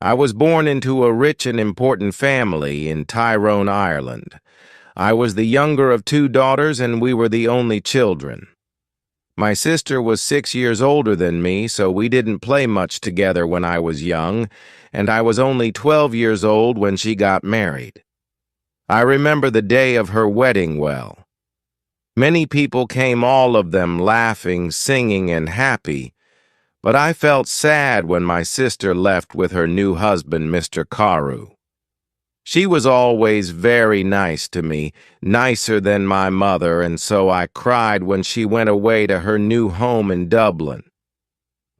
I was born into a rich and important family in Tyrone, Ireland. I was the younger of two daughters, and we were the only children. My sister was 6 years older than me, so we didn't play much together when I was young, and I was only 12 years old when she got married. I remember the day of her wedding well. Many people came, all of them laughing, singing, and happy, but I felt sad when my sister left with her new husband, Mr. Carew. She was always very nice to me, nicer than my mother, and so I cried when she went away to her new home in Dublin.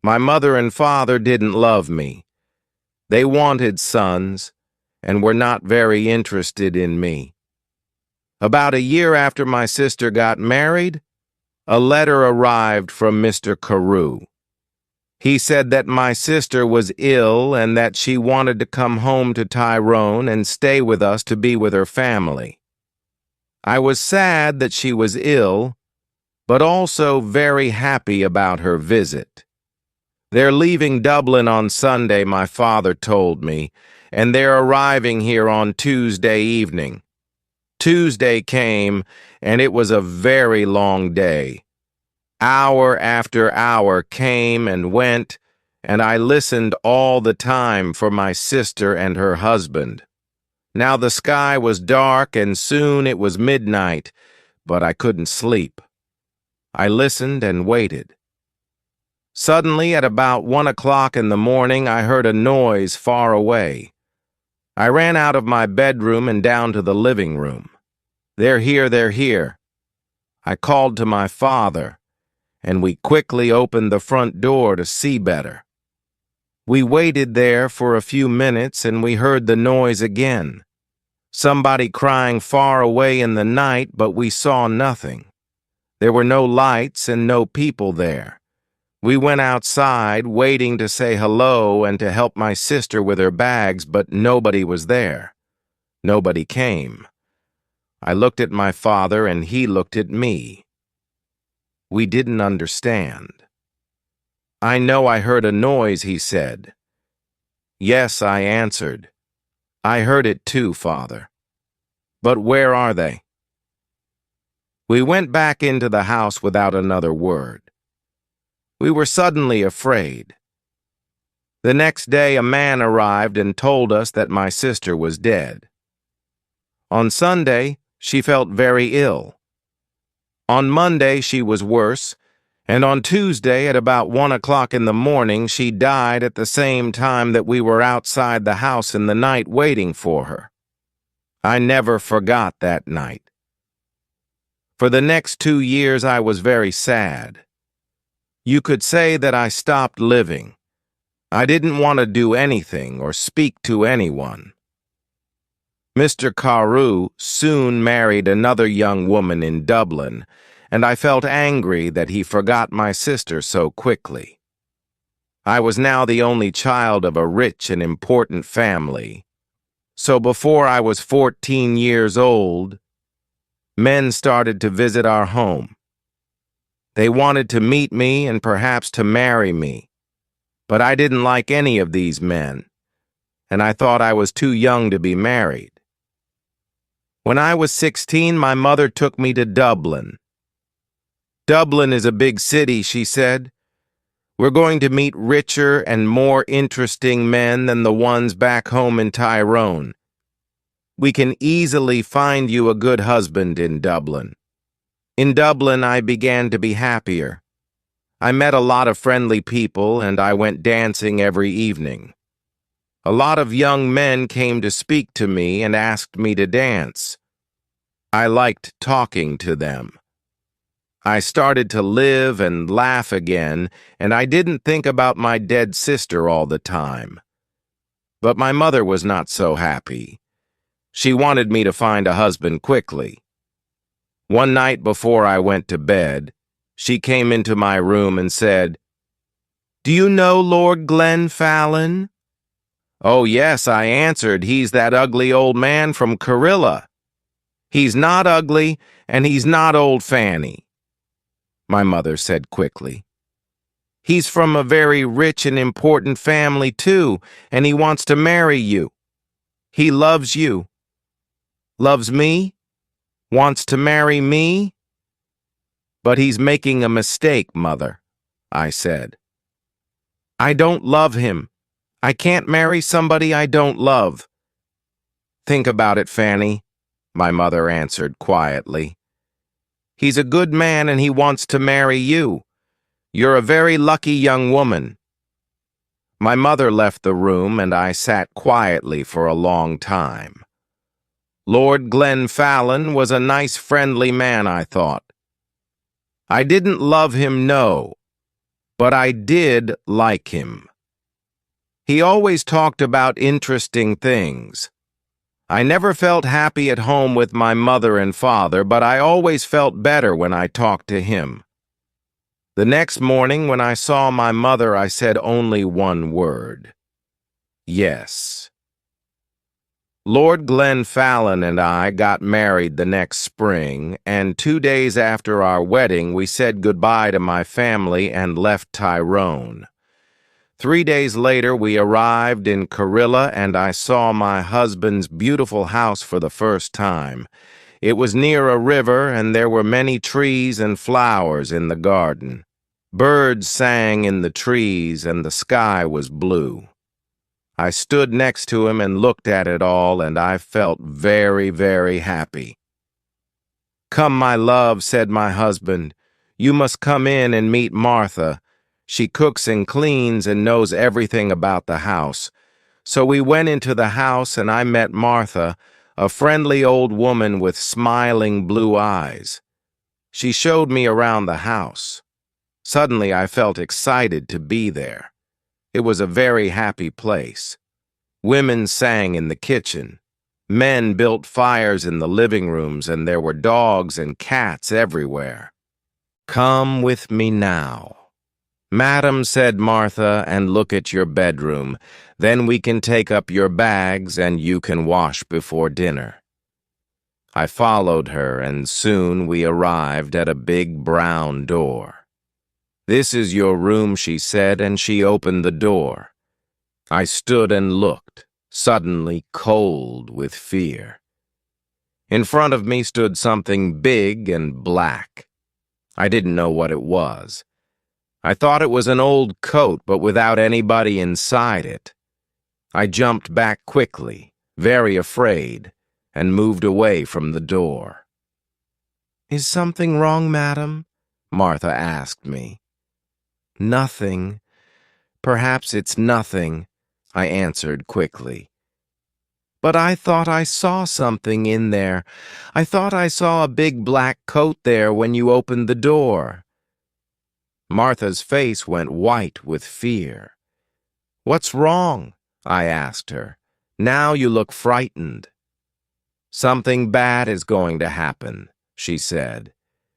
My mother and father didn't love me. They wanted sons, and were not very interested in me. About a year after my sister got married, a letter arrived from Mr. Carew. He said that my sister was ill and that she wanted to come home to Tyrone and stay with us to be with her family. I was sad that she was ill, but also very happy about her visit. They're leaving Dublin on Sunday, my father told me, and they're arriving here on Tuesday evening. Tuesday came, and it was a very long day. Hour after hour came and went, and I listened all the time for my sister and her husband. Now the sky was dark, and soon it was midnight, but I couldn't sleep. I listened and waited. Suddenly, at about 1 o'clock in the morning, I heard a noise far away. I ran out of my bedroom and down to the living room. "They're here, they're here." I called to my father, and we quickly opened the front door to see better. We waited there for a few minutes, and we heard the noise again. Somebody crying far away in the night, but we saw nothing. There were no lights and no people there. We went outside, waiting to say hello and to help my sister with her bags, but nobody was there. Nobody came. I looked at my father, and he looked at me. We didn't understand. "I know I heard a noise," he said. "Yes," I answered. "I heard it too, Father. But where are they?" We went back into the house without another word. We were suddenly afraid. The next day a man arrived and told us that my sister was dead. On Sunday, she felt very ill. On Monday, she was worse, and on Tuesday at about 1 o'clock in the morning, she died at the same time that we were outside the house in the night waiting for her. I never forgot that night. For the next 2 years, I was very sad. You could say that I stopped living. I didn't want to do anything or speak to anyone. Mr. Carew soon married another young woman in Dublin, and I felt angry that he forgot my sister so quickly. I was now the only child of a rich and important family, so before I was 14 years old, men started to visit our home. They wanted to meet me and perhaps to marry me, but I didn't like any of these men, and I thought I was too young to be married. When I was 16, my mother took me to Dublin. "Dublin is a big city," she said. "We're going to meet richer and more interesting men than the ones back home in Tyrone. We can easily find you a good husband in Dublin." In Dublin, I began to be happier. I met a lot of friendly people, and I went dancing every evening. A lot of young men came to speak to me and asked me to dance. I liked talking to them. I started to live and laugh again, and I didn't think about my dead sister all the time. But my mother was not so happy. She wanted me to find a husband quickly. One night before I went to bed, she came into my room and said, "Do you know Lord Glen Fallon?" "Oh, yes," I answered. "He's that ugly old man from Carilla." "He's not ugly, and he's not old Fanny," my mother said quickly. He's from a very rich and important family, too, and he wants to marry you. He loves you. Loves me? Wants to marry me? But he's making a mistake, Mother, I said. I don't love him. I can't marry somebody I don't love. Think about it, Fanny, my mother answered quietly. He's a good man and he wants to marry you. You're a very lucky young woman. My mother left the room and I sat quietly for a long time. Lord Glen Fallon was a nice, friendly man, I thought. I didn't love him, no, but I did like him. He always talked about interesting things. I never felt happy at home with my mother and father, but I always felt better when I talked to him. The next morning, when I saw my mother, I said only one word. Yes. Lord Glen Fallon and I got married the next spring, and 2 days after our wedding, we said goodbye to my family and left Tyrone. 3 days later, we arrived in Carilla, and I saw my husband's beautiful house for the first time. It was near a river, and there were many trees and flowers in the garden. Birds sang in the trees, and the sky was blue. I stood next to him and looked at it all, and I felt very, very happy. "Come, my love," said my husband. "You must come in and meet Martha. She cooks and cleans and knows everything about the house." So we went into the house and I met Martha, a friendly old woman with smiling blue eyes. She showed me around the house. Suddenly I felt excited to be there. It was a very happy place. Women sang in the kitchen. Men built fires in the living rooms, and there were dogs and cats everywhere. "Come with me now." "Madam," said Martha, "and look at your bedroom. Then we can take up your bags and you can wash before dinner." I followed her, and soon we arrived at a big brown door. "This is your room," she said, and she opened the door. I stood and looked, suddenly cold with fear. In front of me stood something big and black. I didn't know what it was. I thought it was an old coat, but without anybody inside it. I jumped back quickly, very afraid, and moved away from the door. "Is something wrong, madam?" Martha asked me. "Nothing. Perhaps it's nothing," I answered quickly. "But I thought I saw something in there. I thought I saw a big black coat there when you opened the door." Martha's face went white with fear. "What's wrong?" I asked her. "Now you look frightened." "Something bad is going to happen," she said.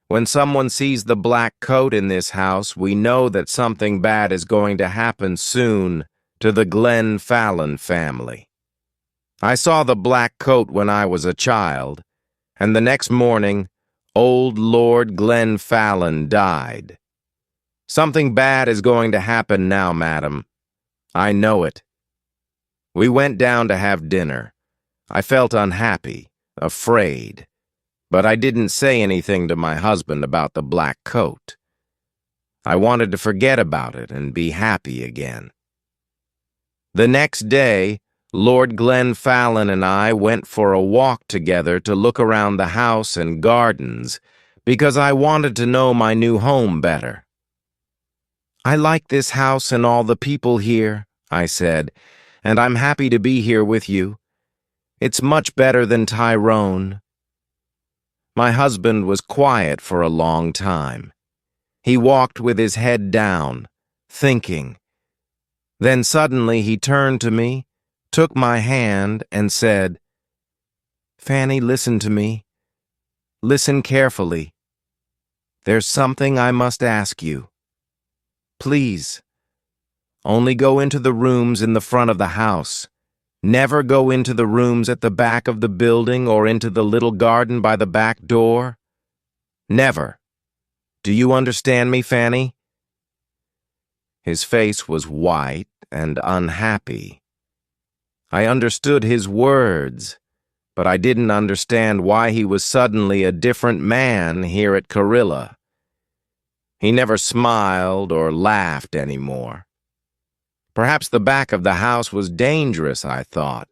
"When someone sees the black coat in this house, we know that something bad is going to happen soon to the Glen Fallon family. I saw the black coat when I was a child, and the next morning, old Lord Glen Fallon died. Something bad is going to happen now, madam. I know it." We went down to have dinner. I felt unhappy, afraid, but I didn't say anything to my husband about the black coat. I wanted to forget about it and be happy again. The next day, Lord Glen Fallon and I went for a walk together to look around the house and gardens because I wanted to know my new home better. "I like this house and all the people here," I said, "and I'm happy to be here with you. It's much better than Tyrone." My husband was quiet for a long time. He walked with his head down, thinking. Then suddenly he turned to me, took my hand, and said, "Fanny, listen to me. Listen carefully. There's something I must ask you. Please, only go into the rooms in the front of the house. Never go into the rooms at the back of the building or into the little garden by the back door. Never. Do you understand me, Fanny?" His face was white and unhappy. I understood his words, but I didn't understand why he was suddenly a different man here at Carilla. He never smiled or laughed anymore. Perhaps the back of the house was dangerous, I thought,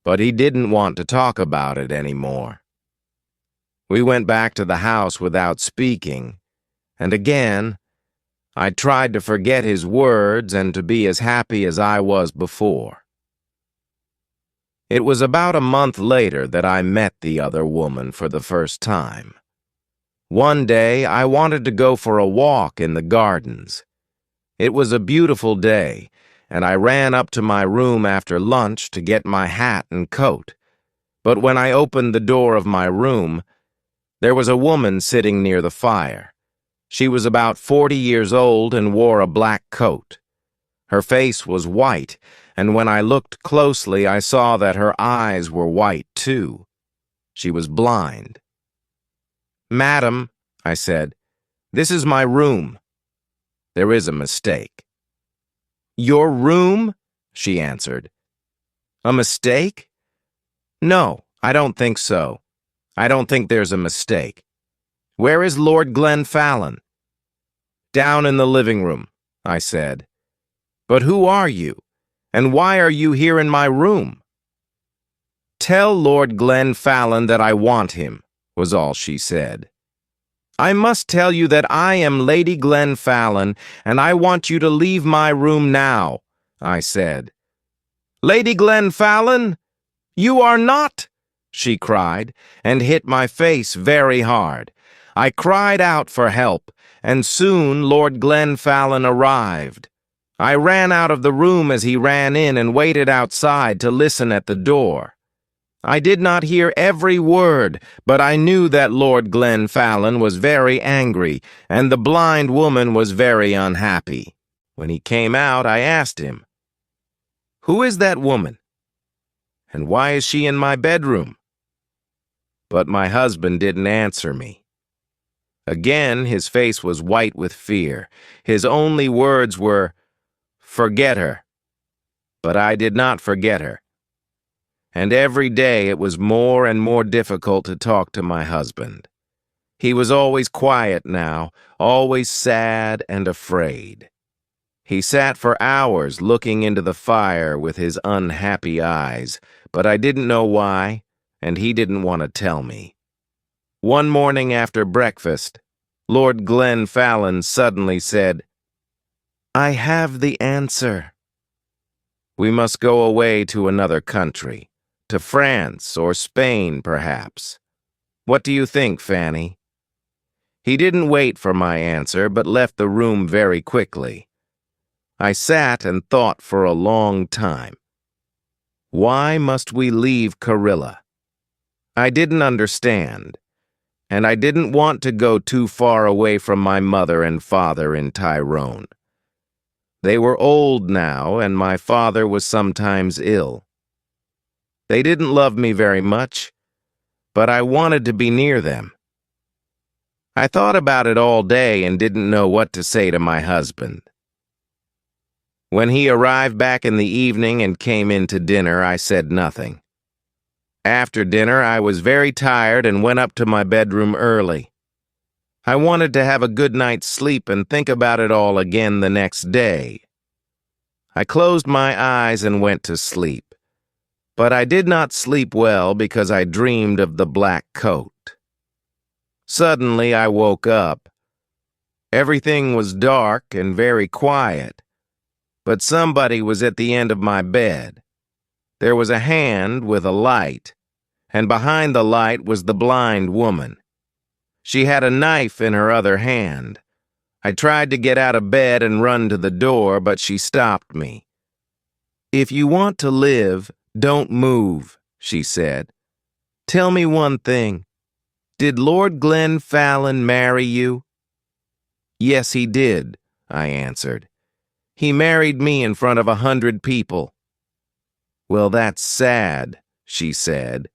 but he didn't want to talk about it anymore. We went back to the house without speaking, and again, I tried to forget his words and to be as happy as I was before. It was about a month later that I met the other woman for the first time. One day, I wanted to go for a walk in the gardens. It was a beautiful day, and I ran up to my room after lunch to get my hat and coat. But when I opened the door of my room, there was a woman sitting near the fire. She was about 40 years old and wore a black coat. Her face was white, and when I looked closely, I saw that her eyes were white too. She was blind. "Madam," I said, "this is my room. There is a mistake." "Your room?" she answered. "A mistake? No, I don't think so. I don't think there's a mistake. Where is Lord Glen Fallon?" "Down in the living room," I said. "But who are you, and why are you here in my room?" "Tell Lord Glen Fallon that I want him," was all she said. "I must tell you that I am Lady Glen Fallon, and I want you to leave my room now," I said. "Lady Glen Fallon? You are not!" she cried, and hit my face very hard. I cried out for help, and soon Lord Glen Fallon arrived. I ran out of the room as he ran in and waited outside to listen at the door. I did not hear every word, but I knew that Lord Glen Fallon was very angry, and the blind woman was very unhappy. When he came out, I asked him, "Who is that woman? And why is she in my bedroom?" But my husband didn't answer me. Again, his face was white with fear. His only words were, "Forget her." But I did not forget her. And every day it was more and more difficult to talk to my husband. He was always quiet now, always sad and afraid. He sat for hours looking into the fire with his unhappy eyes, but I didn't know why, and he didn't want to tell me. One morning after breakfast, Lord Glen Fallon suddenly said, "I have the answer. We must go away to another country. To France or Spain, perhaps. What do you think, Fanny?" He didn't wait for my answer, but left the room very quickly. I sat and thought for a long time. Why must we leave Carilla? I didn't understand, and I didn't want to go too far away from my mother and father in Tyrone. They were old now, and my father was sometimes ill. They didn't love me very much, but I wanted to be near them. I thought about it all day and didn't know what to say to my husband. When he arrived back in the evening and came in to dinner, I said nothing. After dinner, I was very tired and went up to my bedroom early. I wanted to have a good night's sleep and think about it all again the next day. I closed my eyes and went to sleep. But I did not sleep well because I dreamed of the black coat. Suddenly I woke up. Everything was dark and very quiet, but somebody was at the end of my bed. There was a hand with a light, and behind the light was the blind woman. She had a knife in her other hand. I tried to get out of bed and run to the door, but she stopped me. "If you want to live, don't move," she said. "Tell me one thing. Did Lord Glen Fallon marry you?" "Yes, he did," I answered. "He married me in front of 100 people." "Well, that's sad," she said,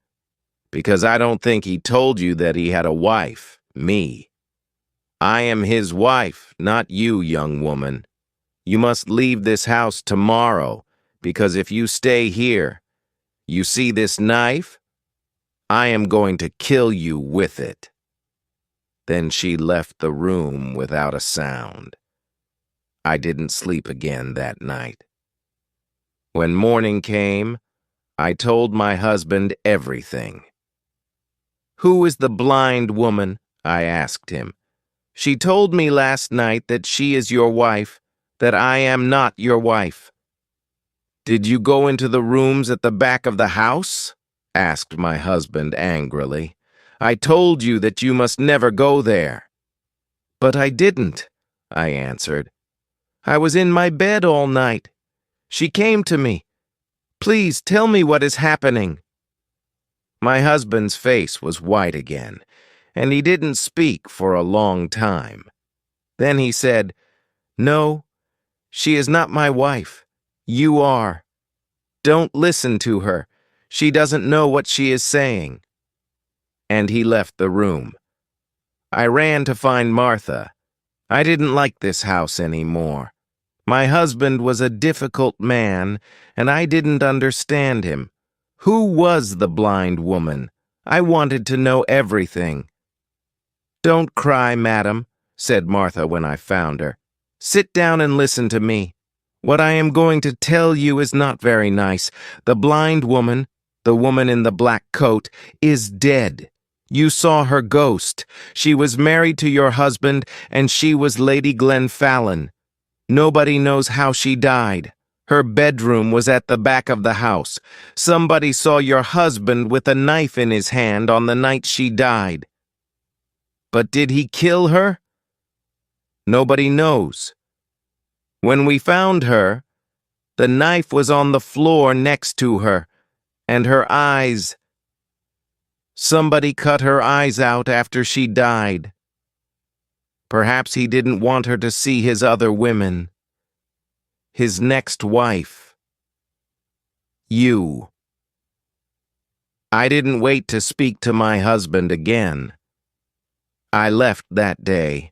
"because I don't think he told you that he had a wife, me. I am his wife, not you, young woman. You must leave this house tomorrow, because if you stay here, you see this knife? I am going to kill you with it." Then she left the room without a sound. I didn't sleep again that night. When morning came, I told my husband everything. "Who is the blind woman?" I asked him. "She told me last night that she is your wife, that I am not your wife." "Did you go into the rooms at the back of the house?" asked my husband angrily. "I told you that you must never go there." "But I didn't," I answered. "I was in my bed all night. She came to me. Please tell me what is happening." My husband's face was white again, and he didn't speak for a long time. Then he said, "No, she is not my wife. You are. Don't listen to her. She doesn't know what she is saying." And he left the room. I ran to find Martha. I didn't like this house anymore. My husband was a difficult man, and I didn't understand him. Who was the blind woman? I wanted to know everything. "Don't cry, madam," said Martha when I found her. "Sit down and listen to me. What I am going to tell you is not very nice. The blind woman, the woman in the black coat, is dead. You saw her ghost. She was married to your husband, and she was Lady Fallon. Nobody knows how she died. Her bedroom was at the back of the house. Somebody saw your husband with a knife in his hand on the night she died. But did he kill her? Nobody knows. When we found her, the knife was on the floor next to her, and her eyes. Somebody cut her eyes out after she died. Perhaps he didn't want her to see his other women. His next wife. You." I didn't wait to speak to my husband again. I left that day.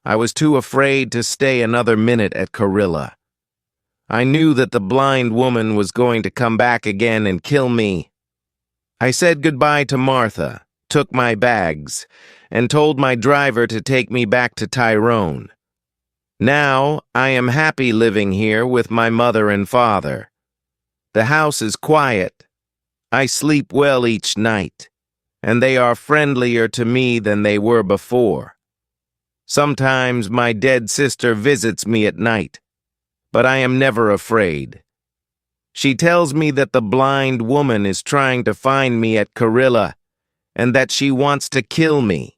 I was too afraid to stay another minute at Carilla. I knew that the blind woman was going to come back again and kill me. I said goodbye to Martha, took my bags, and told my driver to take me back to Tyrone. Now I am happy living here with my mother and father. The house is quiet. I sleep well each night, and they are friendlier to me than they were before. Sometimes my dead sister visits me at night, but I am never afraid. She tells me that the blind woman is trying to find me at Carilla, and that she wants to kill me.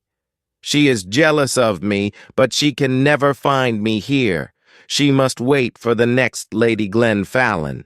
She is jealous of me, but she can never find me here. She must wait for the next Lady Fallon.